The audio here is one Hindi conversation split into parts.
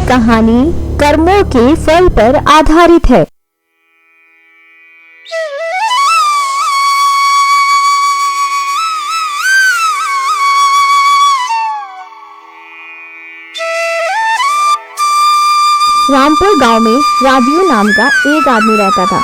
कहानी कर्मों के फल पर आधारित है। रामपुर गांव में राजीव नाम का एक आदमी रहता था।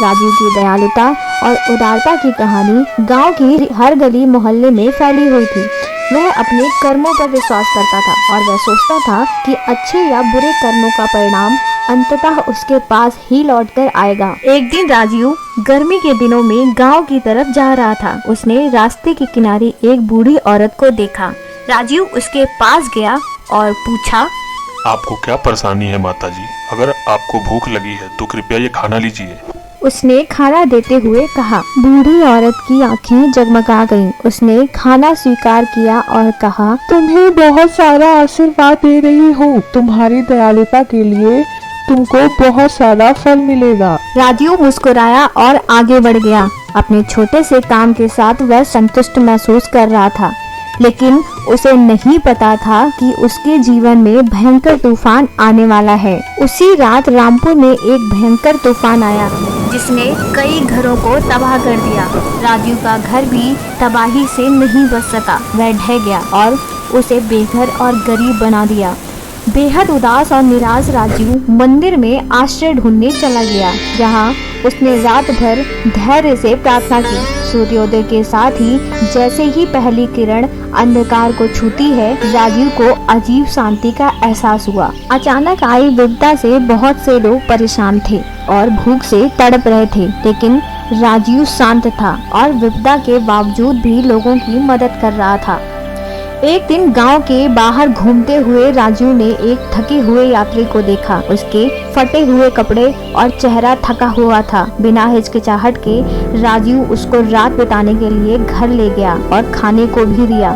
राजीव की दयालुता और उदारता की कहानी गांव की हर गली मोहल्ले में फैली हुई थी। वह अपने कर्मों पर विश्वास करता था और वह सोचता था कि अच्छे या बुरे कर्मों का परिणाम अंततः उसके पास ही लौटकर आएगा। एक दिन राजीव गर्मी के दिनों में गांव की तरफ जा रहा था। उसने रास्ते के किनारे एक बूढ़ी औरत को देखा। राजीव उसके पास गया और पूछा, आपको क्या परेशानी है माता जी? अगर आपको भूख लगी है तो कृपया ये खाना लीजिए। उसने खाना देते हुए कहा। बूढ़ी औरत की आंखें जगमगा गईं। उसने खाना स्वीकार किया और कहा, तुम्हें बहुत सारा आशीर्वाद दे रही हूँ। तुम्हारी दयालुता के लिए तुमको बहुत सारा फल मिलेगा। राजीव मुस्कुराया और आगे बढ़ गया। अपने छोटे से काम के साथ वह संतुष्ट महसूस कर रहा था, लेकिन उसे नहीं पता था कि उसके जीवन में भयंकर तूफान आने वाला है। उसी रात रामपुर में एक भयंकर तूफान आया जिसने कई घरों को तबाह कर दिया। राजीव का घर भी तबाही से नहीं बच सका। वह ढह गया और उसे बेघर और गरीब बना दिया। बेहद उदास और निराश राजीव मंदिर में आश्रय ढूंढने चला गया, जहां उसने रात भर धैर्य से प्रार्थना की। सूर्योदय के साथ ही जैसे ही पहली किरण अंधकार को छूती है, राजीव को अजीब शांति का एहसास हुआ। अचानक आई विपदा से बहुत से लोग परेशान थे और भूख से तड़प रहे थे, लेकिन राजीव शांत था और विपदा के बावजूद भी लोगों की मदद कर रहा था। एक दिन गांव के बाहर घूमते हुए राजीव ने एक थके हुए यात्री को देखा। उसके फटे हुए कपड़े और चेहरा थका हुआ था। बिना हिचकिचाहट के राजीव उसको रात बिताने के लिए घर ले गया और खाने को भी दिया।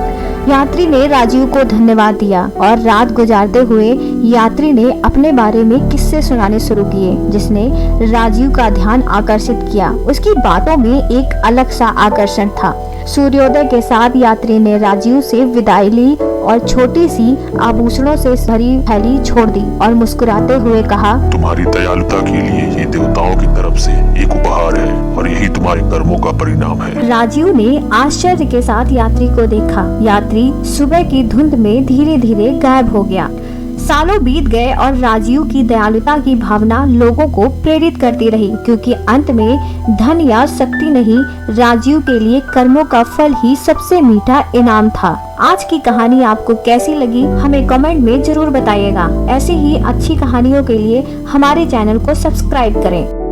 यात्री ने राजीव को धन्यवाद दिया और रात गुजारते हुए यात्री ने अपने बारे में किस्से सुनाने शुरू किए, जिसने राजीव का ध्यान आकर्षित किया। उसकी बातों में एक अलग सा आकर्षण था। सूर्योदय के साथ यात्री ने राजीव से विदाई ली और छोटी सी आभूषणों से भरी थैली छोड़ दी और मुस्कुराते हुए कहा, तुम्हारी दयालुता के लिए ये देवताओं की तरफ से एक उपहार है और यही तुम्हारे कर्मों का परिणाम है। राजीव ने आश्चर्य के साथ यात्री को देखा। यात्री सुबह की धुंध में धीरे धीरे गायब हो गया। सालों बीत गए और राजीव की दयालुता की भावना लोगों को प्रेरित करती रही, क्योंकि अंत में धन या शक्ति नहीं, राजीव के लिए कर्मों का फल ही सबसे मीठा इनाम था। आज की कहानी आपको कैसी लगी हमें कमेंट में जरूर बताइएगा। ऐसे ही अच्छी कहानियों के लिए हमारे चैनल को सब्सक्राइब करें।